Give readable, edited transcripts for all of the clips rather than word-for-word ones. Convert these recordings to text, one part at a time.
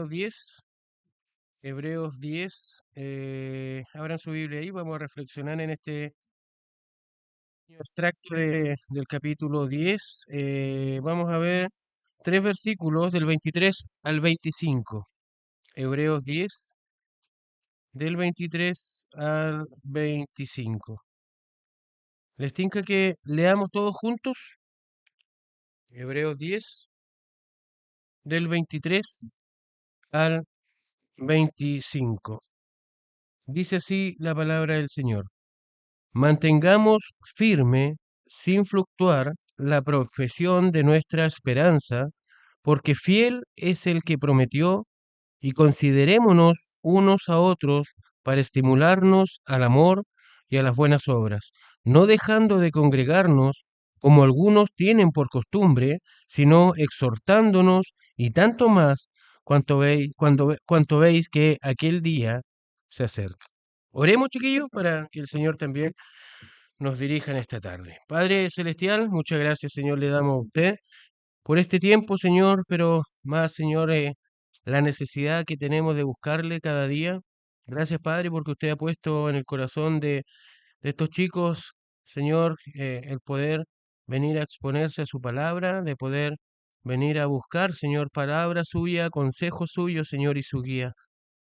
Hebreos 10. Hebreos 10. Abran su Biblia ahí, vamos a reflexionar en este extracto del capítulo 10. Vamos a ver tres versículos del 23 al 25. Hebreos 10, del 23 al 25. ¿Les tinca que leamos todos juntos? Hebreos 10, del 23 al 25. Dice así la palabra del Señor. Mantengamos firme, sin fluctuar, la profesión de nuestra esperanza, porque fiel es el que prometió, y considerémonos unos a otros para estimularnos al amor y a las buenas obras, no dejando de congregarnos como algunos tienen por costumbre, sino exhortándonos, y tanto más cuanto veis que aquel día se acerca. Oremos, chiquillos, para que el Señor también nos dirija en esta tarde. Padre Celestial, muchas gracias, Señor, le damos a usted por este tiempo, Señor, pero más, Señor, la necesidad que tenemos de buscarle cada día. Gracias, Padre, porque usted ha puesto en el corazón de estos chicos, Señor, el poder venir a exponerse a su palabra, de poder venir a buscar, Señor, palabra suya, consejo suyo, Señor, y su guía.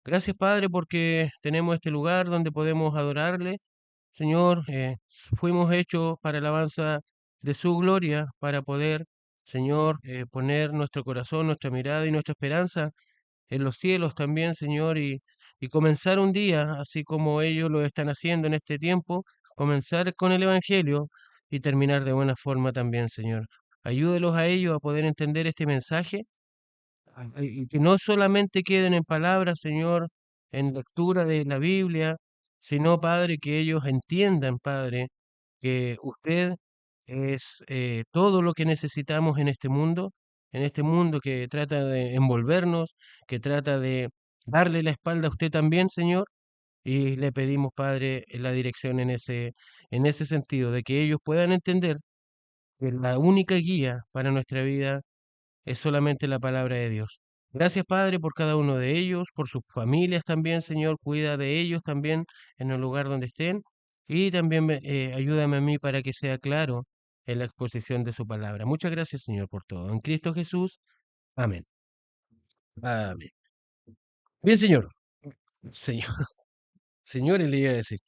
Gracias, Padre, porque tenemos este lugar donde podemos adorarle. Señor, fuimos hechos para alabanza de su gloria, para poder, Señor, poner nuestro corazón, nuestra mirada y nuestra esperanza en los cielos también, Señor, y comenzar un día, así como ellos lo están haciendo en este tiempo, comenzar con el Evangelio y terminar de buena forma también, Señor. Ayúdelos a ellos a poder entender este mensaje y que no solamente queden en palabras, Señor, en lectura de la Biblia, sino, Padre, que ellos entiendan, Padre, que usted es todo lo que necesitamos en este mundo que trata de envolvernos, que trata de darle la espalda a usted también, Señor, y le pedimos, Padre, la dirección en ese sentido, de que ellos puedan entender que la única guía para nuestra vida es solamente la palabra de Dios. Gracias, Padre, por cada uno de ellos, por sus familias también, Señor. Cuida de ellos también en el lugar donde estén. Y también ayúdame a mí para que sea claro en la exposición de su palabra. Muchas gracias, Señor, por todo. En Cristo Jesús. Amén. Amén. Bien, Señor. Señor. Señores, le iba a decir.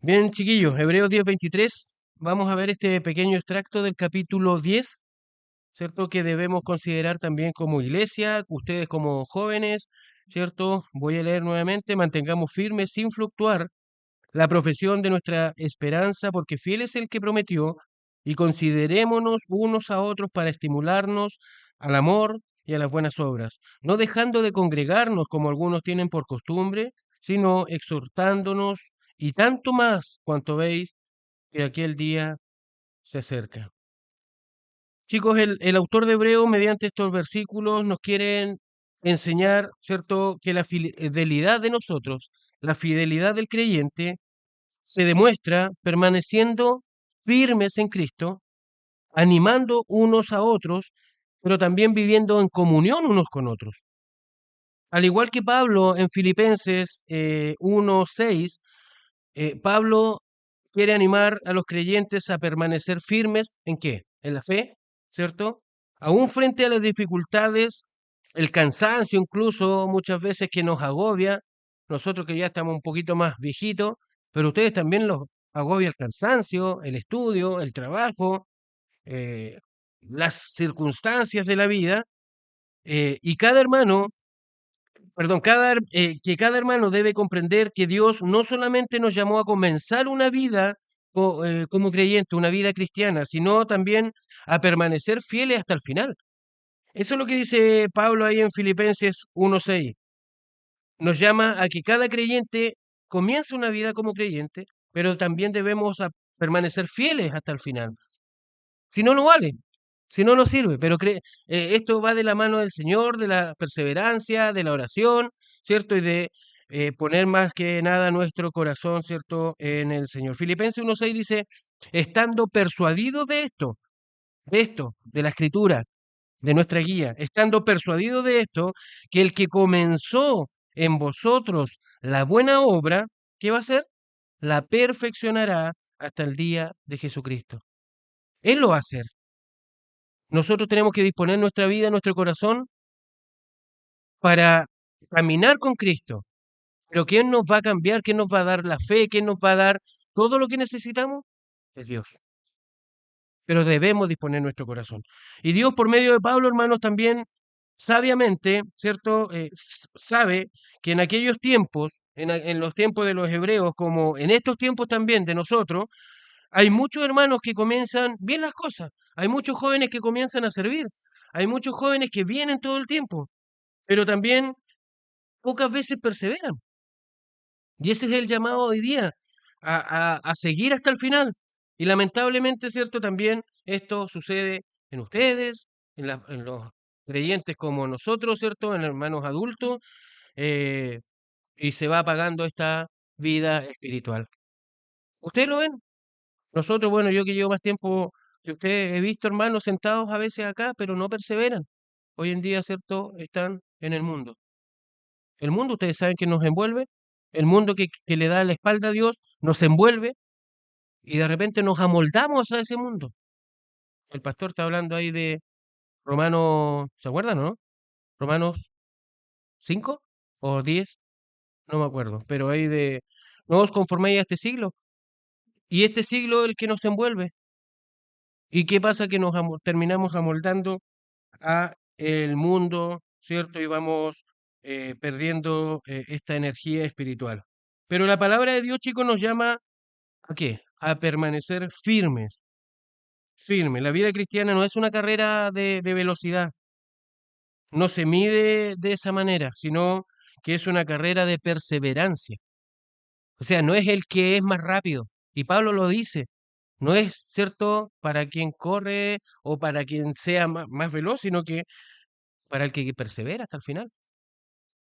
Bien, chiquillos, Hebreos 10:23. Vamos a ver este pequeño extracto del capítulo 10. ¿Cierto? Que debemos considerar también como iglesia, ustedes como jóvenes, ¿cierto? Voy a leer nuevamente, mantengamos firmes sin fluctuar la profesión de nuestra esperanza, porque fiel es el que prometió, y considerémonos unos a otros para estimularnos al amor y a las buenas obras, no dejando de congregarnos como algunos tienen por costumbre, sino exhortándonos, y tanto más cuanto veis que aquel día se acerca. Chicos, el autor de Hebreo, mediante estos versículos, nos quieren enseñar, ¿cierto?, que la fidelidad de nosotros, la fidelidad del creyente, se demuestra permaneciendo firmes en Cristo, animando unos a otros, pero también viviendo en comunión unos con otros. Al igual que Pablo en Filipenses 1:6, Pablo quiere animar a los creyentes a permanecer firmes ¿en qué? En la fe, ¿cierto? Aún frente a las dificultades, el cansancio incluso muchas veces que nos agobia, nosotros que ya estamos un poquito más viejitos, pero ustedes también los agobia el cansancio, el estudio, el trabajo, eh, las circunstancias de la vida, y cada hermano perdón, que cada hermano debe comprender que Dios no solamente nos llamó a comenzar una vida como creyente, una vida cristiana, sino también a permanecer fieles hasta el final. Eso es lo que dice Pablo ahí en Filipenses 1:6. Nos llama a que cada creyente comience una vida como creyente, pero también debemos permanecer fieles hasta el final. Si no, no vale. Si no, no sirve. Pero esto va de la mano del Señor, de la perseverancia, de la oración, ¿cierto? Y de poner más que nada nuestro corazón, ¿cierto? En el Señor. Filipenses 1:6 dice, estando persuadidos de esto, de la Escritura, de nuestra guía, estando persuadido de esto, que el que comenzó en vosotros la buena obra, ¿qué va a hacer? La perfeccionará hasta el día de Jesucristo. Él lo va a hacer. Nosotros tenemos que disponer nuestra vida, nuestro corazón, para caminar con Cristo. Pero ¿quién nos va a cambiar? ¿Quién nos va a dar la fe? ¿Quién nos va a dar todo lo que necesitamos? Es Dios. Pero debemos disponer nuestro corazón. Y Dios, por medio de Pablo, hermanos, también sabiamente, ¿cierto? Sabe que en aquellos tiempos, en los tiempos de los hebreos, como en estos tiempos también de nosotros, hay muchos hermanos que comienzan bien las cosas. Hay muchos jóvenes que comienzan a servir. Hay muchos jóvenes que vienen todo el tiempo, pero también pocas veces perseveran. Y ese es el llamado hoy día, a seguir hasta el final. Y lamentablemente, ¿cierto? También esto sucede en ustedes, en los creyentes como nosotros, ¿cierto? En hermanos adultos, eh, y se va apagando esta vida espiritual. ¿Ustedes lo ven? Nosotros, bueno, yo que llevo más tiempo que ustedes, he visto hermanos sentados a veces acá, pero no perseveran. Hoy en día, ¿cierto? Están en el mundo. El mundo, ustedes saben que nos envuelve, el mundo que le da la espalda a Dios nos envuelve y de repente nos amoldamos a ese mundo. El pastor está hablando ahí de Romanos, ¿se acuerdan, no? Romanos 5 o 10, no me acuerdo, pero ahí de no os conforméis a este siglo. Y este siglo es el que nos envuelve. ¿Y qué pasa? Que nos terminamos amoldando a el mundo, ¿cierto? Y vamos perdiendo esta energía espiritual. Pero la palabra de Dios, chicos, nos llama ¿a qué? A permanecer firmes, firmes. La vida cristiana no es una carrera de velocidad, no se mide de esa manera, sino que es una carrera de perseverancia. O sea, no es el que es más rápido. Y Pablo lo dice, no es cierto para quien corre o para quien sea más veloz, sino que para el que persevera hasta el final.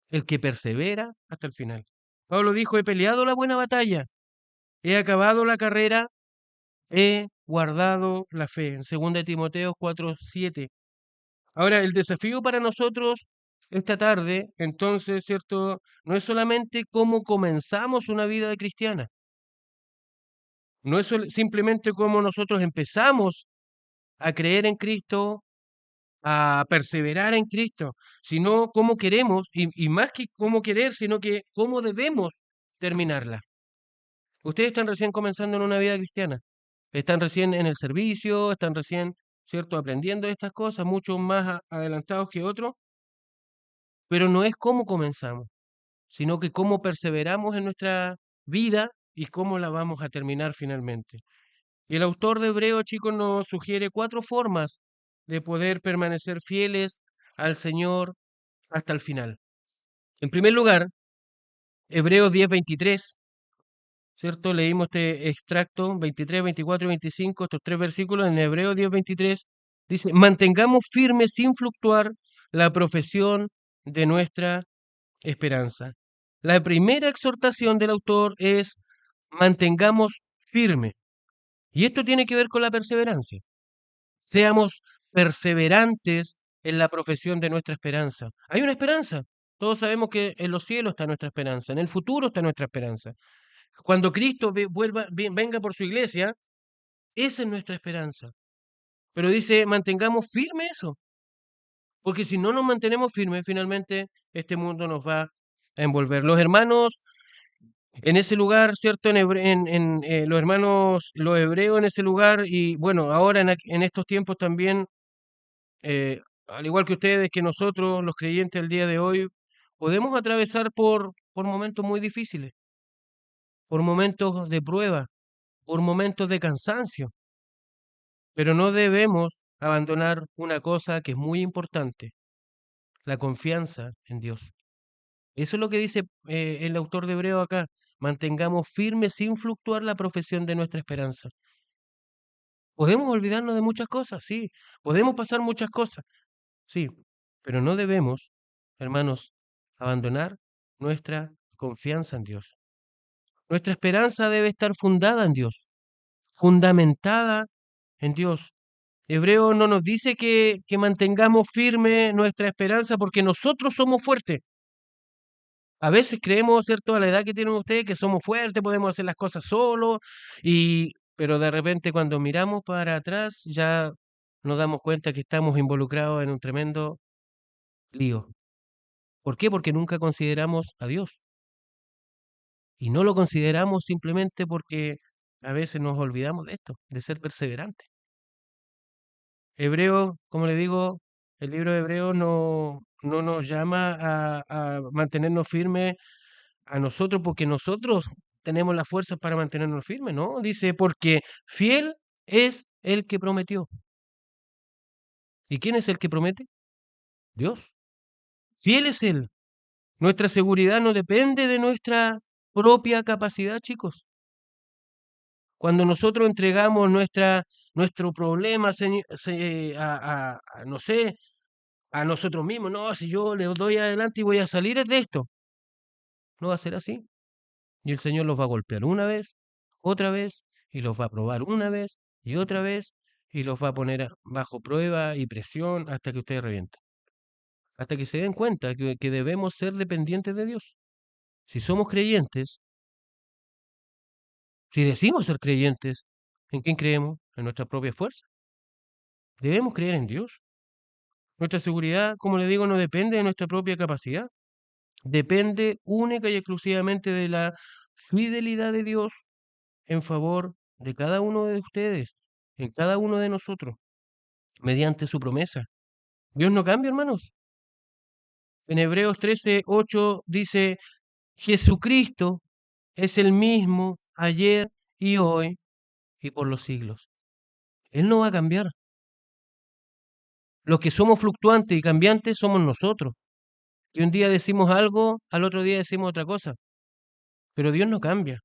El que persevera hasta el final. Pablo dijo, he peleado la buena batalla, he acabado la carrera, he guardado la fe. En 2 Timoteo 4:7. Ahora, el desafío para nosotros esta tarde, entonces, ¿cierto? No es solamente cómo comenzamos una vida de cristiana, no es simplemente cómo nosotros empezamos a creer en Cristo, a perseverar en Cristo, sino cómo queremos, y más que cómo querer, sino que cómo debemos terminarla. Ustedes están recién comenzando en una vida cristiana, están recién en el servicio, están recién, ¿cierto?, aprendiendo estas cosas, mucho más adelantados que otros, pero no es cómo comenzamos, sino que cómo perseveramos en nuestra vida y cómo la vamos a terminar finalmente. Y el autor de Hebreo, chicos, nos sugiere 4 formas de poder permanecer fieles al Señor hasta el final. En primer lugar, Hebreos 10:23, ¿cierto? Leímos este extracto, 23, 24 y 25, estos 3 versículos en Hebreos 10:23, dice, mantengamos firme sin fluctuar la profesión de nuestra esperanza. La primera exhortación del autor es mantengamos firme. Y esto tiene que ver con la perseverancia. Seamos perseverantes en la profesión de nuestra esperanza. Hay una esperanza. Todos sabemos que en los cielos está nuestra esperanza, en el futuro está nuestra esperanza. Cuando Cristo venga por su iglesia, esa es nuestra esperanza. Pero dice, mantengamos firme eso, porque si no nos mantenemos firmes, finalmente este mundo nos va a envolver. Los hermanos en ese lugar, ¿cierto? Los hermanos, los hebreos en ese lugar, y bueno, ahora en estos tiempos también, al igual que ustedes, que nosotros, los creyentes al día de hoy, podemos atravesar por momentos muy difíciles, por momentos de prueba, por momentos de cansancio, pero no debemos abandonar una cosa que es muy importante, la confianza en Dios. Eso es lo que dice el autor de Hebreo acá. Mantengamos firme sin fluctuar la profesión de nuestra esperanza. Podemos olvidarnos de muchas cosas, sí. Podemos pasar muchas cosas, sí. Pero no debemos, hermanos, abandonar nuestra confianza en Dios. Nuestra esperanza debe estar fundada en Dios, fundamentada en Dios. Hebreo no nos dice que mantengamos firme nuestra esperanza porque nosotros somos fuertes. A veces creemos, ¿cierto?, a la edad que tienen ustedes, que somos fuertes, podemos hacer las cosas solos, pero de repente cuando miramos para atrás ya nos damos cuenta que estamos involucrados en un tremendo lío. ¿Por qué? Porque nunca consideramos a Dios. Y no lo consideramos simplemente porque a veces nos olvidamos de esto, de ser perseverantes. Hebreo, como le digo, el libro de Hebreo no nos llama a mantenernos firmes a nosotros porque nosotros tenemos las fuerzas para mantenernos firmes, ¿no? Dice, porque fiel es el que prometió. ¿Y quién es el que promete? Dios. Fiel es Él. Nuestra seguridad no depende de nuestra propia capacidad, chicos. Cuando nosotros entregamos nuestro problema no sé, a nosotros mismos, no, si yo le doy adelante y voy a salir de esto, no va a ser así. Y el Señor los va a golpear una vez, otra vez, y los va a probar una vez y otra vez, y los va a poner bajo prueba y presión hasta que ustedes revienten. Hasta que se den cuenta que debemos ser dependientes de Dios. Si somos creyentes, si decimos ser creyentes, ¿en quién creemos? En nuestra propia fuerza. Debemos creer en Dios. Nuestra seguridad, como le digo, no depende de nuestra propia capacidad. Depende única y exclusivamente de la fidelidad de Dios en favor de cada uno de ustedes, en cada uno de nosotros, mediante su promesa. Dios no cambia, hermanos. En Hebreos 13:8 dice, Jesucristo es el mismo ayer y hoy y por los siglos. Él no va a cambiar. Los que somos fluctuantes y cambiantes somos nosotros. Y un día decimos algo, al otro día decimos otra cosa. Pero Dios no cambia.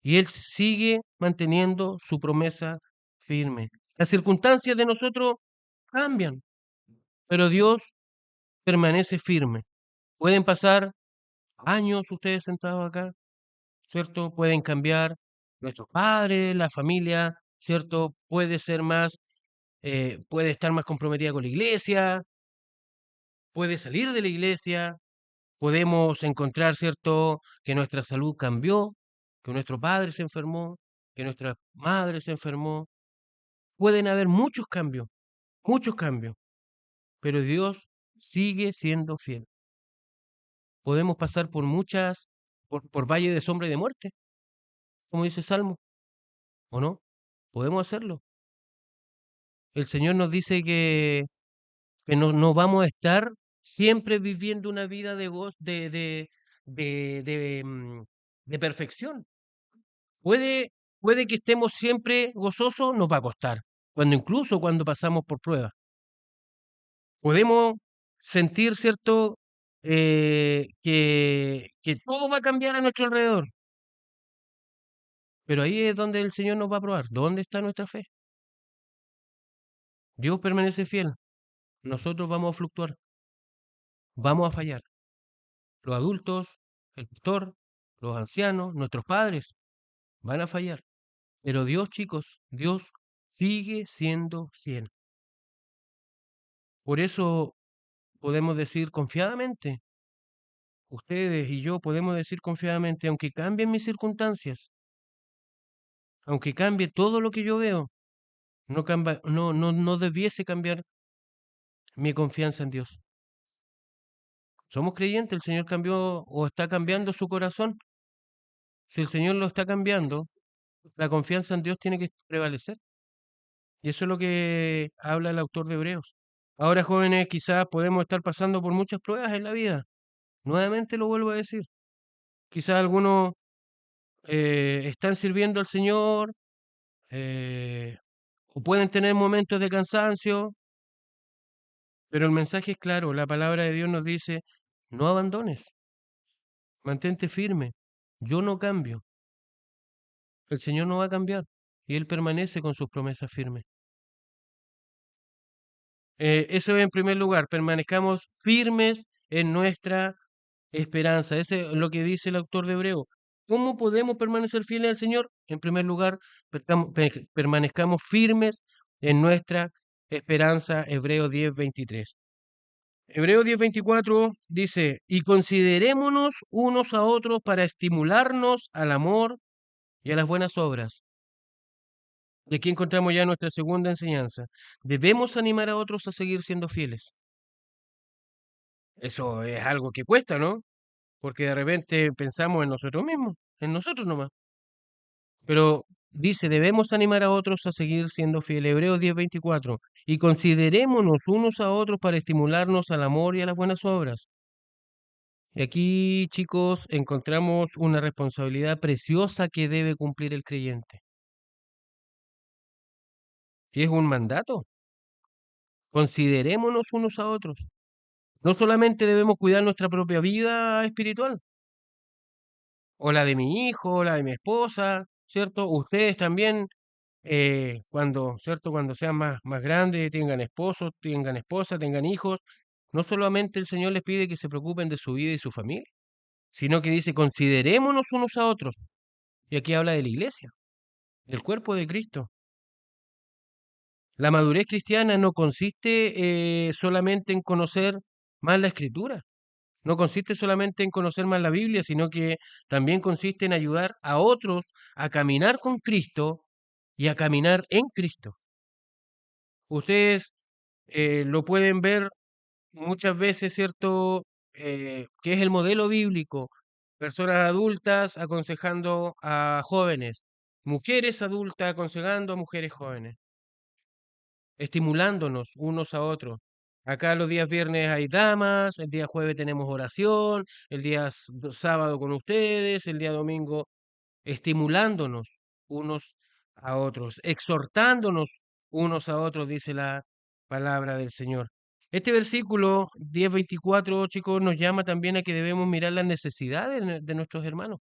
Y Él sigue manteniendo su promesa firme. Las circunstancias de nosotros cambian, pero Dios permanece firme. Pueden pasar años ustedes sentados acá, ¿cierto? Pueden cambiar nuestros padres, la familia, ¿cierto? Puede estar más comprometida con la iglesia, puede salir de la iglesia, podemos encontrar, ¿cierto?, que nuestra salud cambió, que nuestro padre se enfermó, que nuestra madre se enfermó. Pueden haber muchos cambios, pero Dios sigue siendo fiel. Podemos pasar por valle de sombra y de muerte, como dice Salmo, ¿o no? Podemos hacerlo. El Señor nos dice que no vamos a estar siempre viviendo una vida de perfección. Puede, puede que estemos siempre gozosos, nos va a costar, incluso cuando pasamos por pruebas. Podemos sentir, ¿cierto?, que todo va a cambiar a nuestro alrededor, pero ahí es donde el Señor nos va a probar. ¿Dónde está nuestra fe? Dios permanece fiel. Nosotros vamos a fluctuar, vamos a fallar. Los adultos, el pastor, los ancianos, nuestros padres van a fallar. Pero Dios, chicos, Dios sigue siendo fiel. Por eso podemos decir confiadamente, ustedes y yo podemos decir confiadamente, aunque cambien mis circunstancias, aunque cambie todo lo que yo veo, no debiese cambiar mi confianza en Dios. Somos creyentes, el Señor cambió o está cambiando su corazón. Si el Señor lo está cambiando, la confianza en Dios tiene que prevalecer. Y eso es lo que habla el autor de Hebreos. Ahora, jóvenes, quizás podemos estar pasando por muchas pruebas en la vida. Nuevamente lo vuelvo a decir. Quizás algunos están sirviendo al Señor eh, o pueden tener momentos de cansancio, pero el mensaje es claro. La palabra de Dios nos dice, no abandones, mantente firme. Yo no cambio. El Señor no va a cambiar y Él permanece con sus promesas firmes. Eso en primer lugar, permanezcamos firmes en nuestra esperanza. Ese es lo que dice el autor de Hebreo. ¿Cómo podemos permanecer fieles al Señor? En primer lugar, permanezcamos firmes en nuestra esperanza, Hebreos 10:23. Hebreos 10:24 dice, y considerémonos unos a otros para estimularnos al amor y a las buenas obras. Y aquí encontramos ya nuestra segunda enseñanza. Debemos animar a otros a seguir siendo fieles. Eso es algo que cuesta, ¿no? Porque de repente pensamos en nosotros mismos, en nosotros nomás. Pero dice, debemos animar a otros a seguir siendo fieles. Hebreos 10:24. Y considerémonos unos a otros para estimularnos al amor y a las buenas obras. Y aquí, chicos, encontramos una responsabilidad preciosa que debe cumplir el creyente. Y es un mandato. Considerémonos unos a otros. No solamente debemos cuidar nuestra propia vida espiritual, o la de mi hijo, o la de mi esposa, ¿cierto? Ustedes también, cuando, ¿cierto? Cuando sean más grandes, tengan esposos, tengan esposa, tengan hijos, no solamente el Señor les pide que se preocupen de su vida y su familia, sino que dice, considerémonos unos a otros. Y aquí habla de la iglesia, el cuerpo de Cristo. La madurez cristiana no consiste solamente en conocer más la Escritura, no consiste solamente en conocer más la Biblia, sino que también consiste en ayudar a otros a caminar con Cristo y a caminar en Cristo. Ustedes lo pueden ver muchas veces, ¿cierto? Que es el modelo bíblico. Personas adultas aconsejando a jóvenes, mujeres adultas aconsejando a mujeres jóvenes, estimulándonos unos a otros. Acá los días viernes hay damas, el día jueves tenemos oración, el día sábado con ustedes, el día domingo estimulándonos unos a otros, exhortándonos unos a otros, dice la palabra del Señor. Este versículo 10:24, chicos, nos llama también a que debemos mirar las necesidades de nuestros hermanos.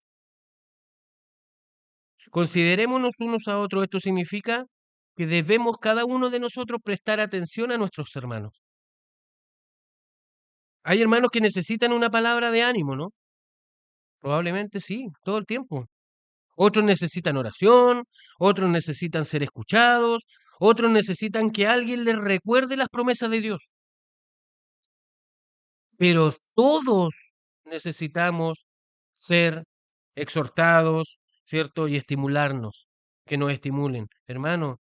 Considerémonos unos a otros. Esto significa que debemos cada uno de nosotros prestar atención a nuestros hermanos. Hay hermanos que necesitan una palabra de ánimo, ¿no? Probablemente sí, todo el tiempo. Otros necesitan oración, otros necesitan ser escuchados, otros necesitan que alguien les recuerde las promesas de Dios. Pero todos necesitamos ser exhortados, ¿cierto? Y estimularnos, que nos estimulen. Hermano,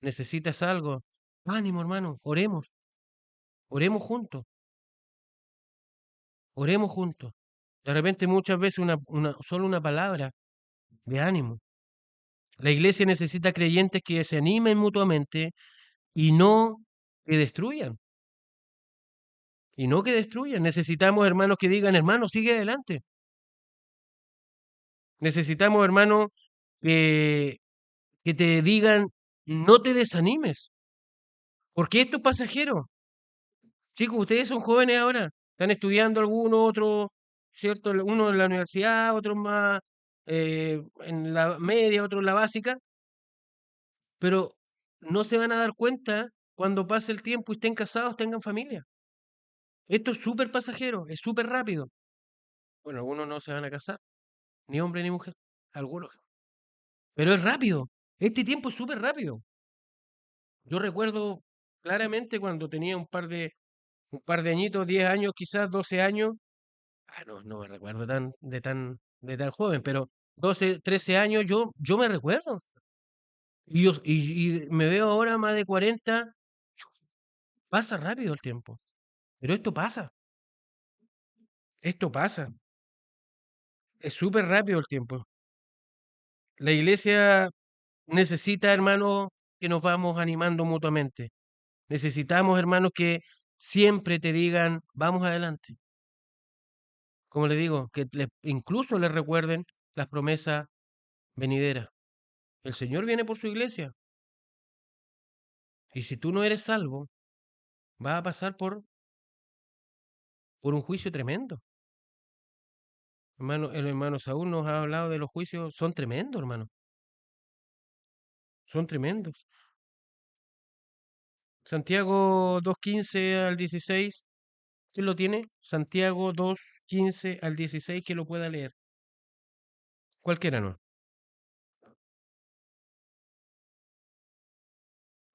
¿necesitas algo? Ánimo, hermano, oremos, oremos juntos, oremos juntos. De repente muchas veces solo una palabra de ánimo. La iglesia necesita creyentes que se animen mutuamente y no que destruyan. Y no que destruyan. Necesitamos hermanos que digan, hermano, sigue adelante. Necesitamos hermanos que, que te digan, no te desanimes, porque esto es pasajero. Chicos, ustedes son jóvenes ahora, están estudiando alguno, otro, ¿cierto? Uno en la universidad, otros más en la media, otro en la básica, pero no se van a dar cuenta cuando pase el tiempo y estén casados, tengan familia. Esto es súper pasajero, es súper rápido. Bueno, algunos no se van a casar, ni hombre ni mujer, algunos. Pero es rápido, este tiempo es súper rápido. Yo recuerdo claramente cuando tenía un par de añitos, 10 años, quizás 12 años. No me recuerdo de tan joven, pero 12 13 años yo me recuerdo. Y me veo ahora más de 40. Pasa rápido el tiempo, pero esto pasa, es súper rápido el tiempo. La iglesia necesita, hermanos, que nos vamos animando mutuamente. Necesitamos, hermanos, que siempre te digan, vamos adelante. Como le digo, que incluso les recuerden las promesas venideras. El Señor viene por su iglesia. Y si tú no eres salvo, vas a pasar por un juicio tremendo. Hermano, el hermano Saúl nos ha hablado de los juicios, son tremendos, hermano. Son tremendos. Santiago 2:15 al 16, ¿quién lo tiene? Santiago 2:15 al 16, que lo pueda leer. Cualquiera no.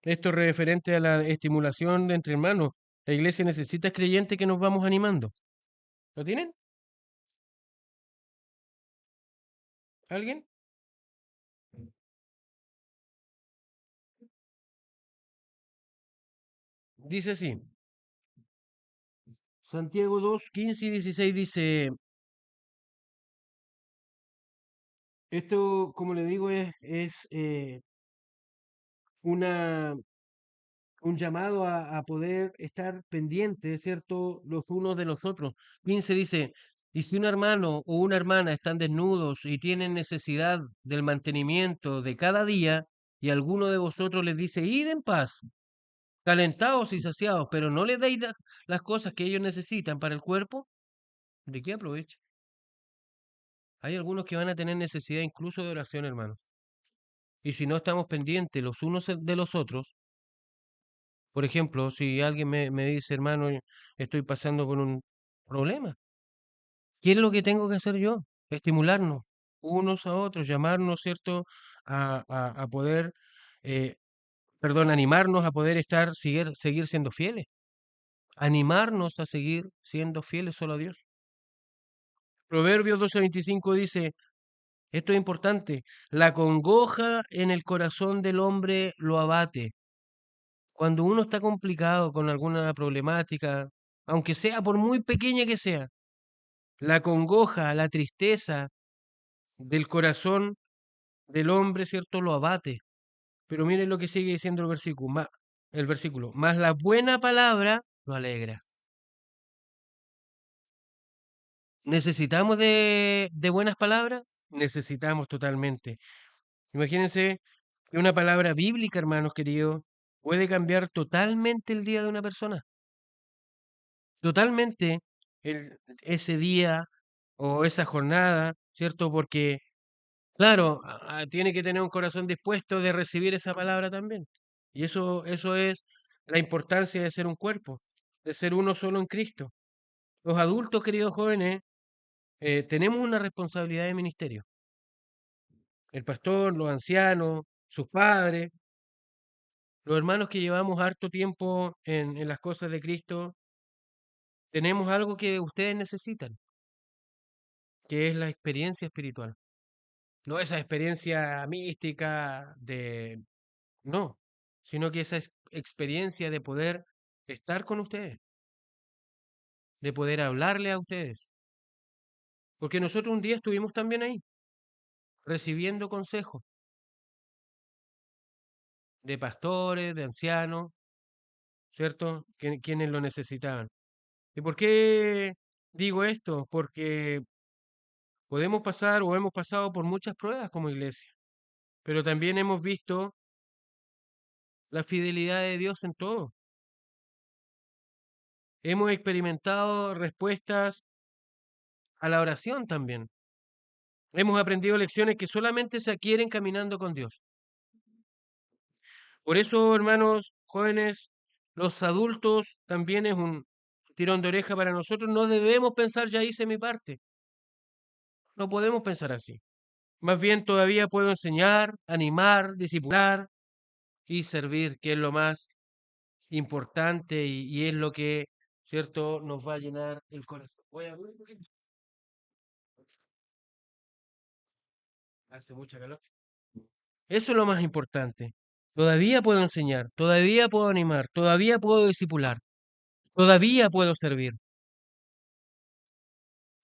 Esto es referente a la estimulación de entre hermanos. La iglesia necesita creyentes que nos vamos animando. ¿Lo tienen? ¿Alguien? Dice así. Santiago 2, 15 y 16 dice, esto, como le digo, es una, un llamado a poder estar pendientes, ¿cierto?, los unos de los otros. 15 dice, y si un hermano o una hermana están desnudos y tienen necesidad del mantenimiento de cada día, y alguno de vosotros les dice, id en paz, calentados y saciados, pero no les dais las cosas que ellos necesitan para el cuerpo, ¿de qué aprovecha? Hay algunos que van a tener necesidad incluso de oración, hermanos. Y si no estamos pendientes los unos de los otros, por ejemplo, si alguien me dice, hermano, estoy pasando por un problema, ¿qué es lo que tengo que hacer yo? Estimularnos unos a otros, llamarnos, ¿cierto? A poder, eh, perdón, animarnos a poder seguir siendo fieles. Animarnos a seguir siendo fieles solo a Dios. Proverbios 12:25 dice, esto es importante, la congoja en el corazón del hombre lo abate. Cuando uno está complicado con alguna problemática, aunque sea por muy pequeña que sea, la congoja, la tristeza del corazón del hombre, ¿cierto?, lo abate. Pero miren lo que sigue diciendo el versículo, más la buena palabra lo alegra. ¿Necesitamos de buenas palabras? Necesitamos totalmente. Imagínense que una palabra bíblica, hermanos queridos, puede cambiar totalmente el día de una persona. Totalmente ese día o esa jornada, ¿cierto? Porque, claro, tiene que tener un corazón dispuesto de recibir esa palabra también. Y eso es la importancia de ser un cuerpo, de ser uno solo en Cristo. Los adultos, queridos jóvenes, tenemos una responsabilidad de ministerio. El pastor, los ancianos, sus padres, los hermanos que llevamos harto tiempo en las cosas de Cristo, tenemos algo que ustedes necesitan, que es la experiencia espiritual. No esa experiencia mística no, sino que esa experiencia de poder estar con ustedes, de poder hablarle a ustedes. Porque nosotros un día estuvimos también ahí, recibiendo consejos de pastores, de ancianos, ¿cierto? Quienes lo necesitaban. ¿Y por qué digo esto? Porque podemos pasar o hemos pasado por muchas pruebas como iglesia, pero también hemos visto la fidelidad de Dios en todo. Hemos experimentado respuestas a la oración también. Hemos aprendido lecciones que solamente se adquieren caminando con Dios. Por eso, hermanos jóvenes, los adultos también es un tirón de oreja para nosotros. No debemos pensar, ya hice mi parte. No podemos pensar así. Más bien todavía puedo enseñar, animar, discipular y servir, que es lo más importante y es lo que, ¿cierto?, nos va a llenar el corazón. Voy a abrir un poquito. Hace mucha calor. Eso es lo más importante. Todavía puedo enseñar, todavía puedo animar, todavía puedo discipular, todavía puedo servir.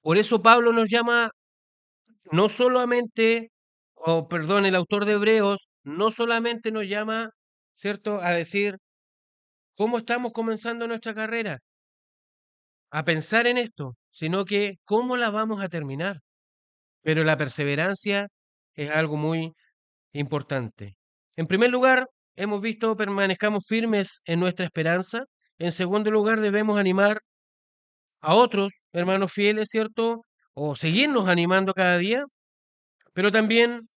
Por eso Pablo nos llama no solamente, o perdón, el autor de Hebreos no solamente nos llama, ¿cierto?, a decir cómo estamos comenzando nuestra carrera, a pensar en esto, sino que cómo la vamos a terminar. Pero la perseverancia es algo muy importante. En primer lugar, hemos visto permanezcamos firmes en nuestra esperanza. En segundo lugar, debemos animar a otros hermanos fieles, ¿cierto? O seguirnos animando cada día. Pero también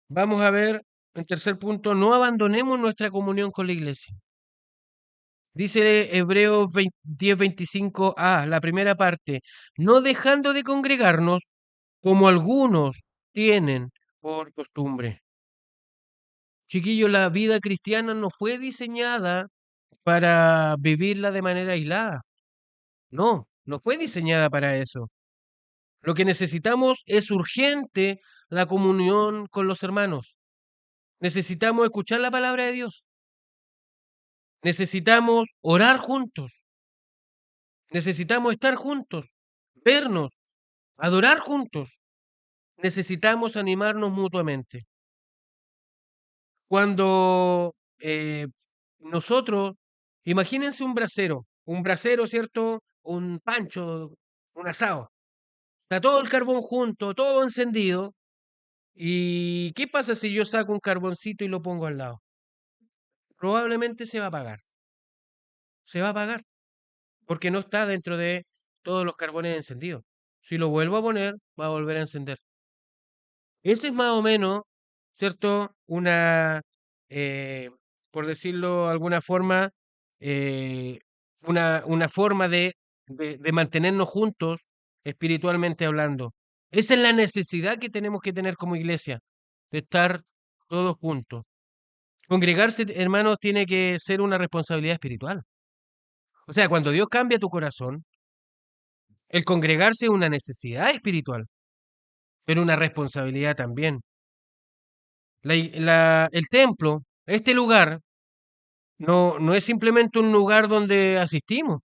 vamos a ver, en tercer punto, no abandonemos nuestra comunión con la iglesia. Dice Hebreos 10:25a, la primera parte, no dejando de congregarnos como algunos tienen por costumbre. Chiquillos, la vida cristiana no fue diseñada para vivirla de manera aislada. No, no fue diseñada para eso. Lo que necesitamos es urgente la comunión con los hermanos. Necesitamos escuchar la palabra de Dios. Necesitamos orar juntos. Necesitamos estar juntos, vernos, adorar juntos. Necesitamos animarnos mutuamente. Cuando nosotros, imagínense un brasero, ¿cierto? Un pancho, un asado. Está todo el carbón junto, todo encendido. ¿Y qué pasa si yo saco un carboncito y lo pongo al lado? Probablemente se va a apagar. Se va a apagar porque no está dentro de todos los carbones encendidos. Si lo vuelvo a poner, va a volver a encender. Ese es más o menos, ¿cierto? Eh, por decirlo de alguna forma, eh, una forma de mantenernos juntos espiritualmente hablando. Esa es la necesidad que tenemos que tener como iglesia, de estar todos juntos. Congregarse, hermanos, tiene que ser una responsabilidad espiritual. O sea, cuando Dios cambia tu corazón, el congregarse es una necesidad espiritual, pero una responsabilidad también. El templo, este lugar, no es simplemente un lugar donde asistimos,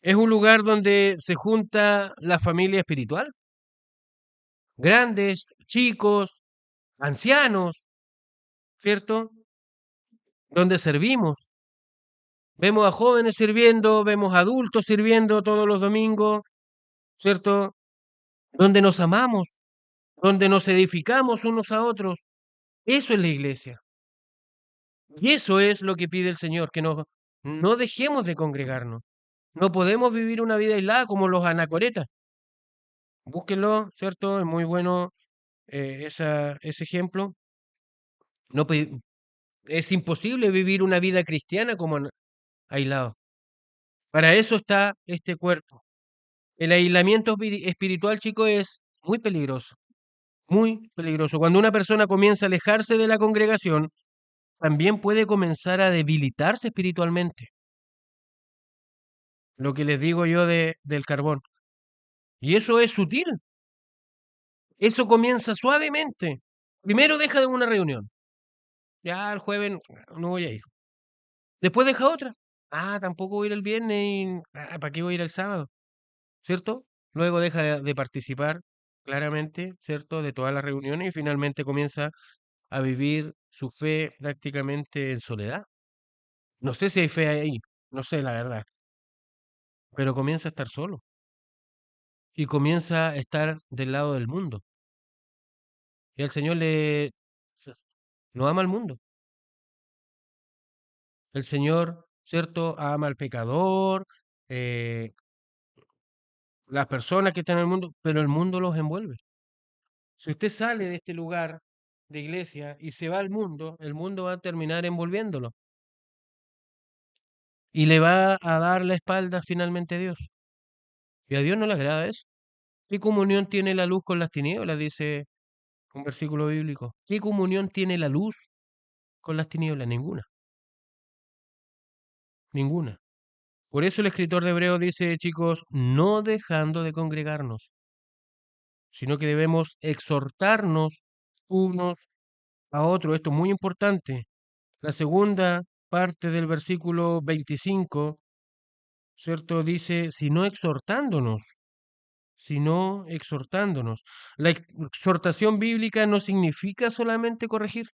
es un lugar donde se junta la familia espiritual, grandes, chicos, ancianos, ¿cierto? Donde servimos. Vemos a jóvenes sirviendo, vemos a adultos sirviendo todos los domingos, ¿cierto? Donde nos amamos, donde nos edificamos unos a otros. Eso es la iglesia. Y eso es lo que pide el Señor, que no dejemos de congregarnos. No podemos vivir una vida aislada como los anacoretas. Búsquenlo, ¿cierto? Es muy bueno ese ejemplo. No, es imposible vivir una vida cristiana como aislado. Para eso está este cuerpo. El aislamiento espiritual, chicos, es muy peligroso. Muy peligroso. Cuando una persona comienza a alejarse de la congregación, también puede comenzar a debilitarse espiritualmente. Lo que les digo yo del carbón. Y eso es sutil. Eso comienza suavemente. Primero deja de una reunión. Ya el jueves no voy a ir. Después deja otra. Ah, tampoco voy a ir el viernes. ¿Para qué voy a ir el sábado? ¿Cierto? Luego deja de participar claramente, ¿cierto? De todas las reuniones y finalmente comienza a vivir su fe prácticamente en soledad. No sé si hay fe ahí, no sé la verdad, pero comienza a estar solo y comienza a estar del lado del mundo. Y el Señor no ama al mundo. El Señor, ¿cierto? Ama al pecador, eh, las personas que están en el mundo, pero el mundo los envuelve. Si usted sale de este lugar de iglesia y se va al mundo, el mundo va a terminar envolviéndolo y le va a dar la espalda finalmente a Dios. Y a Dios no le agrada eso. ¿Qué comunión tiene la luz con las tinieblas? Dice un versículo bíblico. ¿Qué comunión tiene la luz con las tinieblas? Ninguna, ninguna. Por eso el escritor de Hebreos dice, chicos, no dejando de congregarnos, sino que debemos exhortarnos unos a otros. Esto es muy importante. La segunda parte del versículo 25, ¿cierto? Dice, sino exhortándonos, sino exhortándonos. La exhortación bíblica no significa solamente corregir,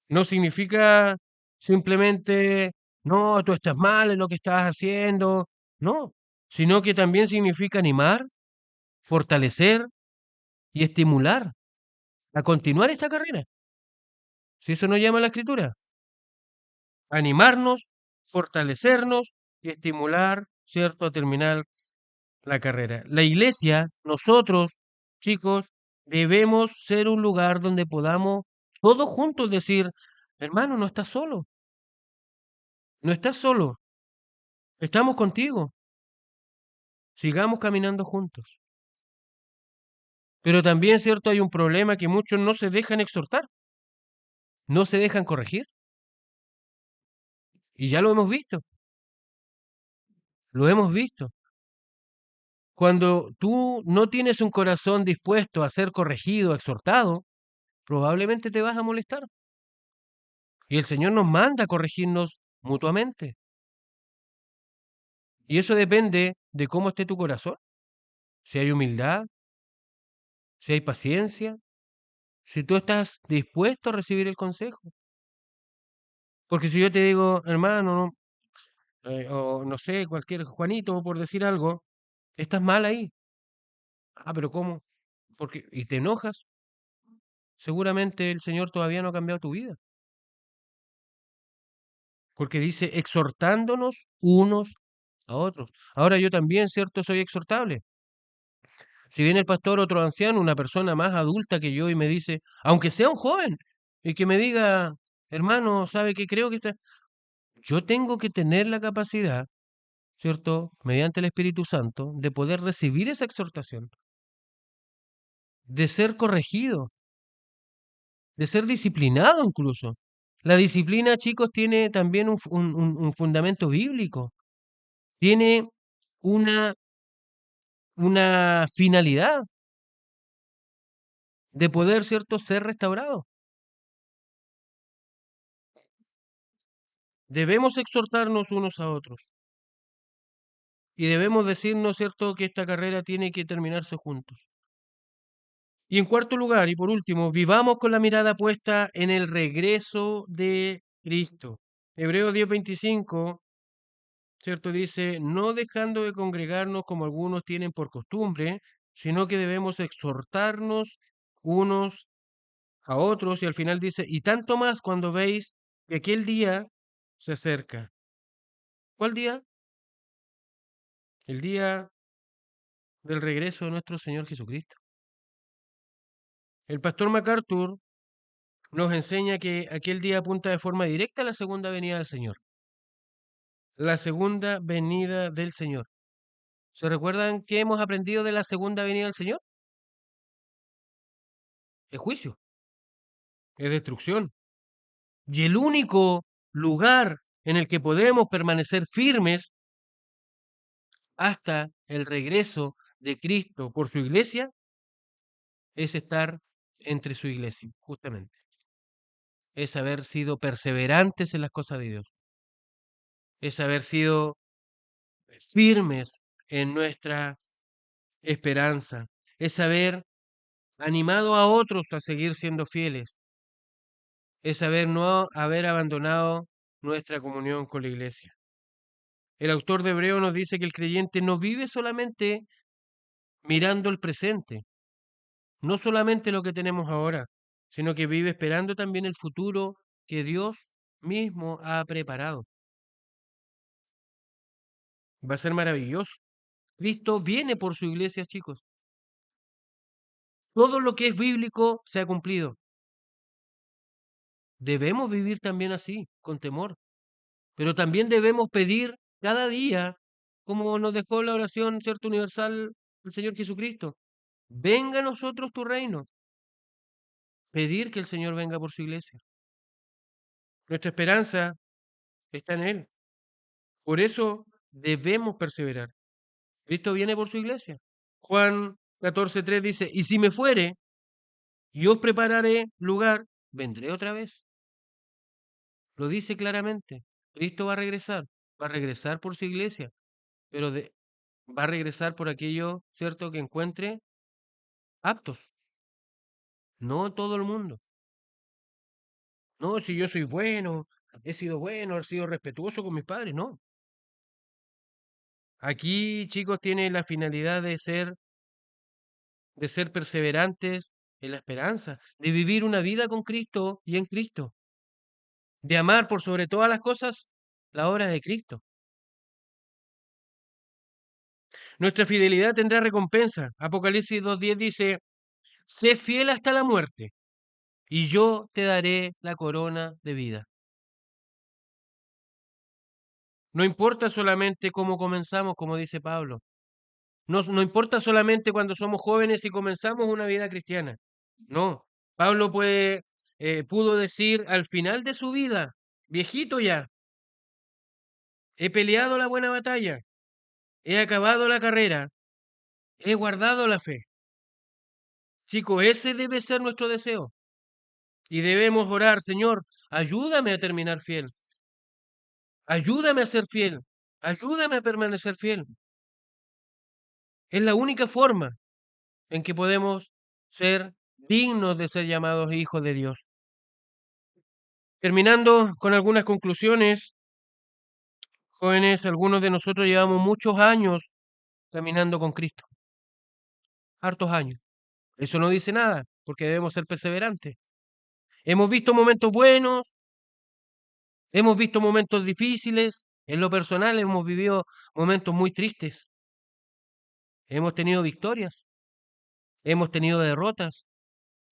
no significa simplemente, no, tú estás mal en lo que estás haciendo, no, sino que también significa animar, fortalecer y estimular a continuar esta carrera. Si eso nos llama la escritura, animarnos, fortalecernos y estimular, ¿cierto?, a terminar la carrera. La iglesia, nosotros, chicos, debemos ser un lugar donde podamos todos juntos decir, hermano, no estás solo, no estás solo, estamos contigo, sigamos caminando juntos. Pero también, ¿cierto? Hay un problema que muchos no se dejan exhortar, no se dejan corregir. Y ya lo hemos visto, lo hemos visto. Cuando tú no tienes un corazón dispuesto a ser corregido, exhortado, probablemente te vas a molestar. Y el Señor nos manda a corregirnos mutuamente. Y eso depende de cómo esté tu corazón, si hay humildad, si hay paciencia, si tú estás dispuesto a recibir el consejo. Porque si yo te digo, hermano, no, o no sé, cualquier Juanito, por decir algo, estás mal ahí. Ah, pero ¿cómo? Porque, y te enojas, seguramente el Señor todavía no ha cambiado tu vida. Porque dice exhortándonos unos a otros. Ahora yo también, ¿cierto? Soy exhortable. Si viene el pastor, otro anciano, una persona más adulta que yo y me dice, aunque sea un joven, y que me diga, hermano, ¿sabe qué creo que está? Yo tengo que tener la capacidad, ¿cierto? Mediante el Espíritu Santo, de poder recibir esa exhortación, de ser corregido, de ser disciplinado incluso. La disciplina, chicos, tiene también un fundamento bíblico, tiene una, una finalidad de poder, ¿cierto?, ser restaurado. Debemos exhortarnos unos a otros y debemos decirnos, ¿cierto?, que esta carrera tiene que terminarse juntos. Y en cuarto lugar, y por último, vivamos con la mirada puesta en el regreso de Cristo. Hebreos 10:25, ¿cierto? Dice, no dejando de congregarnos como algunos tienen por costumbre, sino que debemos exhortarnos unos a otros. Y al final dice, y tanto más cuando veis que aquel día se acerca. ¿Cuál día? El día del regreso de nuestro Señor Jesucristo. El pastor MacArthur nos enseña que aquel día apunta de forma directa a la segunda venida del Señor. La segunda venida del Señor. ¿Se recuerdan qué hemos aprendido de la segunda venida del Señor? Es juicio, es destrucción. Y el único lugar en el que podemos permanecer firmes hasta el regreso de Cristo por su iglesia es estar entre su iglesia, justamente. Es haber sido perseverantes en las cosas de Dios. Es haber sido firmes en nuestra esperanza. Es haber animado a otros a seguir siendo fieles. Es haber no haber abandonado nuestra comunión con la iglesia. El autor de Hebreo nos dice que el creyente no vive solamente mirando el presente, no solamente lo que tenemos ahora, sino que vive esperando también el futuro que Dios mismo ha preparado. Va a ser maravilloso. Cristo viene por su iglesia, chicos. Todo lo que es bíblico se ha cumplido. Debemos vivir también así, con temor, pero también debemos pedir cada día, como nos dejó la oración, ¿cierto? Universal el Señor Jesucristo. Venga a nosotros tu reino. Pedir que el Señor venga por su iglesia. Nuestra esperanza está en Él. Por eso debemos perseverar. Cristo viene por su iglesia. Juan 14:3 dice, y si me fuere, y os prepararé lugar, vendré otra vez. Lo dice claramente. Cristo va a regresar por su iglesia, pero va a regresar por aquello, ¿cierto?, que encuentre aptos. No todo el mundo. No, si yo soy bueno, he sido respetuoso con mis padres, no. Aquí, chicos, tiene la finalidad de ser perseverantes en la esperanza, de vivir una vida con Cristo y en Cristo, de amar por sobre todas las cosas la obra de Cristo. Nuestra fidelidad tendrá recompensa. Apocalipsis 2:10 dice, sé fiel hasta la muerte, y yo te daré la corona de vida. No importa solamente cómo comenzamos, como dice Pablo. No importa solamente cuando somos jóvenes y comenzamos una vida cristiana. No. Pablo pudo decir al final de su vida, viejito ya, he peleado la buena batalla, he acabado la carrera, he guardado la fe. Chicos, ese debe ser nuestro deseo. Y debemos orar, Señor, ayúdame a terminar fiel, ayúdame a ser fiel, ayúdame a permanecer fiel. Es la única forma en que podemos ser dignos de ser llamados hijos de Dios. Terminando con algunas conclusiones, jóvenes, algunos de nosotros llevamos muchos años caminando con Cristo, hartos años. Eso no dice nada, porque debemos ser perseverantes. Hemos visto momentos buenos, hemos visto momentos difíciles. En lo personal hemos vivido momentos muy tristes. Hemos tenido victorias, hemos tenido derrotas,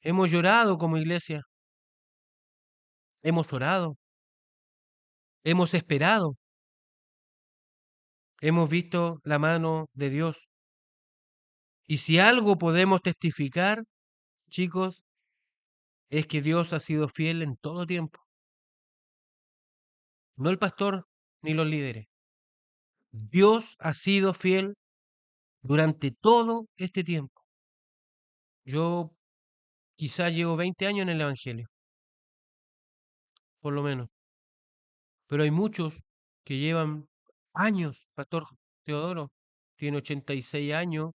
hemos llorado como iglesia, hemos orado, hemos esperado, hemos visto la mano de Dios. Y si algo podemos testificar, chicos, es que Dios ha sido fiel en todo tiempo. No el pastor ni los líderes. Dios ha sido fiel durante todo este tiempo. Yo quizá llevo 20 años en el Evangelio, por lo menos, pero hay muchos que llevan años. Pastor Teodoro tiene 86 años,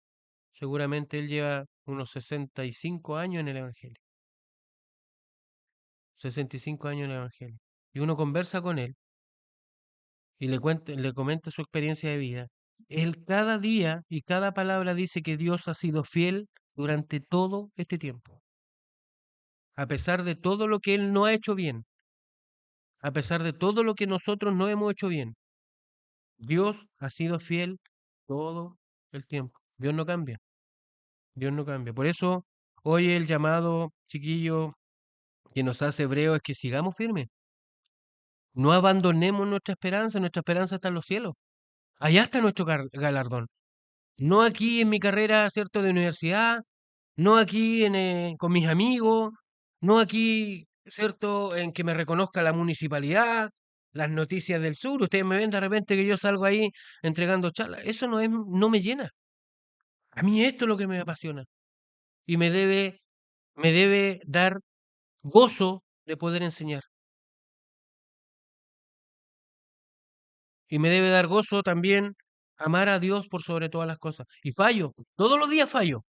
seguramente él lleva unos 65 años en el Evangelio. 65 años en el Evangelio. Y uno conversa con él y le comenta su experiencia de vida. Él cada día y cada palabra dice que Dios ha sido fiel durante todo este tiempo, a pesar de todo lo que Él no ha hecho bien, a pesar de todo lo que nosotros no hemos hecho bien. Dios ha sido fiel todo el tiempo. Dios no cambia, Dios no cambia. Por eso hoy el llamado, chiquillo, que nos hace Hebreo es que sigamos firmes. No abandonemos nuestra esperanza está en los cielos. Allá está nuestro galardón. No aquí en mi carrera, ¿cierto?, de universidad, no aquí con mis amigos, no aquí, ¿cierto?, en que me reconozca la municipalidad, las noticias del sur. Ustedes me ven de repente que yo salgo ahí entregando charlas. Eso no me llena. A mí esto es lo que me apasiona y me debe dar gozo de poder enseñar. Y me debe dar gozo también amar a Dios por sobre todas las cosas. Y fallo, todos los días fallo.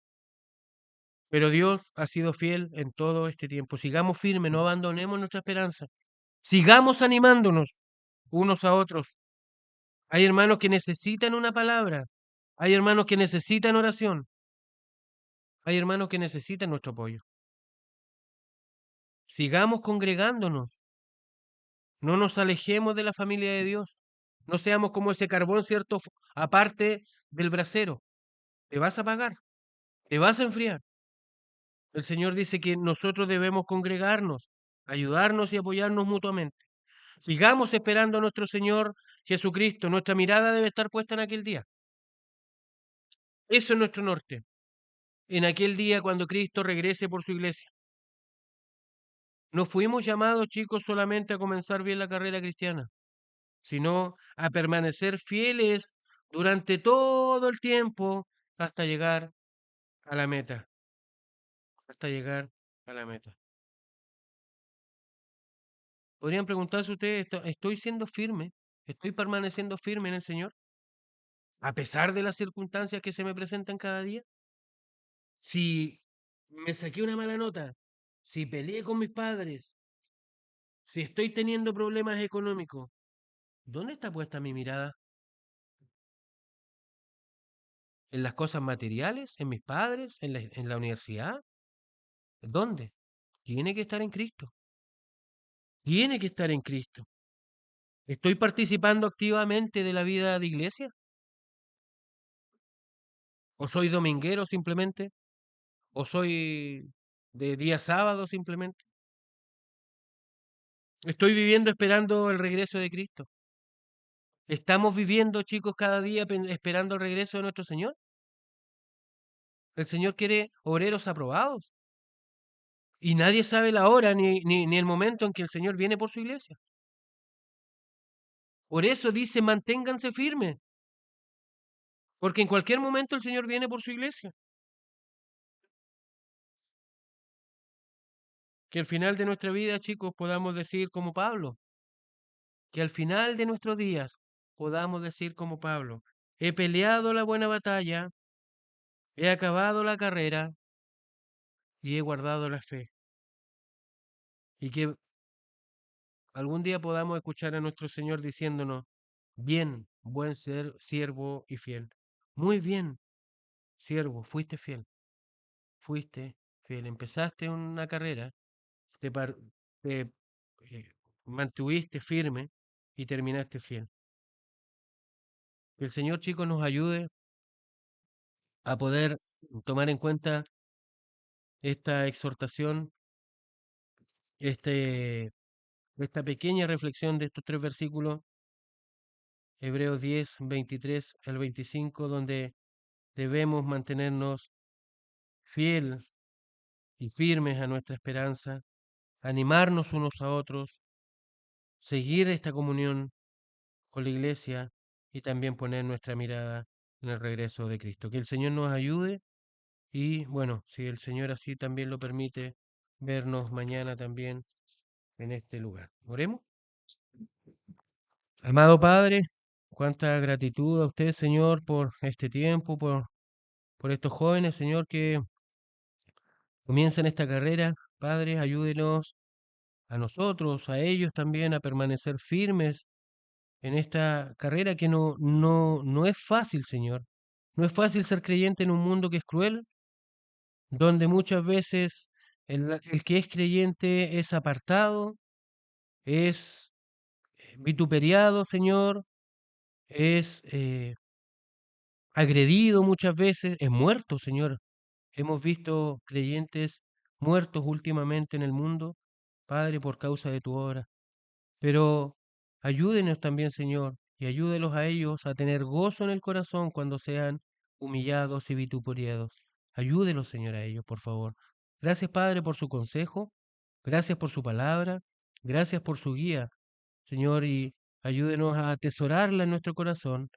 Pero Dios ha sido fiel en todo este tiempo. Sigamos firmes, no abandonemos nuestra esperanza. Sigamos animándonos unos a otros. Hay hermanos que necesitan una palabra. Hay hermanos que necesitan oración. Hay hermanos que necesitan nuestro apoyo. Sigamos congregándonos. No nos alejemos de la familia de Dios. No seamos como ese carbón, ¿cierto? Aparte del brasero. Te vas a apagar, te vas a enfriar. El Señor dice que nosotros debemos congregarnos, ayudarnos y apoyarnos mutuamente. Sigamos esperando a nuestro Señor Jesucristo. Nuestra mirada debe estar puesta en aquel día. Eso es nuestro norte. En aquel día cuando Cristo regrese por su iglesia. No fuimos llamados, chicos, solamente a comenzar bien la carrera cristiana, sino a permanecer fieles durante todo el tiempo hasta llegar a la meta. Hasta llegar a la meta. Podrían preguntarse ustedes, ¿estoy siendo firme? ¿Estoy permaneciendo firme en el Señor? A pesar de las circunstancias que se me presentan cada día. Si me saqué una mala nota, si peleé con mis padres, si estoy teniendo problemas económicos, ¿dónde está puesta mi mirada? ¿En las cosas materiales? ¿En mis padres? En la universidad? ¿Dónde? Tiene que estar en Cristo. Tiene que estar en Cristo. ¿Estoy participando activamente de la vida de iglesia? ¿O soy dominguero simplemente? ¿O soy de día sábado simplemente? Estoy viviendo esperando el regreso de Cristo. ¿Estamos viviendo, chicos, cada día esperando el regreso de nuestro Señor? El Señor quiere obreros aprobados. Y nadie sabe la hora ni el momento en que el Señor viene por su iglesia. Por eso dice, manténganse firmes, porque en cualquier momento el Señor viene por su iglesia. Que al final de nuestra vida, chicos, podamos decir como Pablo, que al final de nuestros días podamos decir como Pablo, he peleado la buena batalla, he acabado la carrera y he guardado la fe. Y que algún día podamos escuchar a nuestro Señor diciéndonos, bien, buen ser, siervo y fiel. Muy bien, siervo, fuiste fiel. Empezaste una carrera, te, par- te, mantuviste firme y terminaste fiel. Que el Señor, chicos, nos ayude a poder tomar en cuenta esta exhortación, este, esta pequeña reflexión de estos tres versículos, Hebreos 10, 23 al 25, donde debemos mantenernos fiel y firmes a nuestra esperanza, animarnos unos a otros, seguir esta comunión con la iglesia y también poner nuestra mirada en el regreso de Cristo. Que el Señor nos ayude y bueno, si el Señor así también lo permite, vernos mañana también en este lugar. Oremos. Amado Padre, cuánta gratitud a usted, Señor, por este tiempo, por estos jóvenes, Señor, que comienzan esta carrera. Padre, ayúdenos a nosotros, a ellos también, a permanecer firmes en esta carrera que no es fácil, Señor. No es fácil ser creyente en un mundo que es cruel, donde muchas veces el que es creyente es apartado, es vituperiado, Señor, es agredido muchas veces, es muerto, Señor. Hemos visto creyentes muertos últimamente en el mundo, Padre, por causa de tu obra. Pero ayúdenos también, Señor, y ayúdelos a ellos a tener gozo en el corazón cuando sean humillados y vituperiados. Ayúdelos, Señor, a ellos, por favor. Gracias, Padre, por su consejo. Gracias por su palabra. Gracias por su guía, Señor, y ayúdenos a atesorarla en nuestro corazón,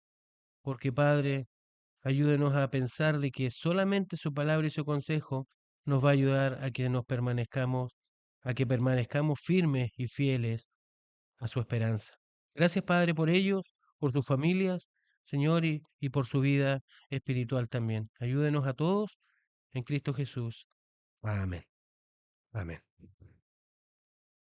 porque, Padre, ayúdenos a pensar de que solamente su palabra y su consejo nos va a ayudar a que nos permanezcamos, a que permanezcamos firmes y fieles a su esperanza. Gracias, Padre, por ellos, por sus familias, Señor, y por su vida espiritual también. Ayúdenos a todos en Cristo Jesús. Amén. Amén.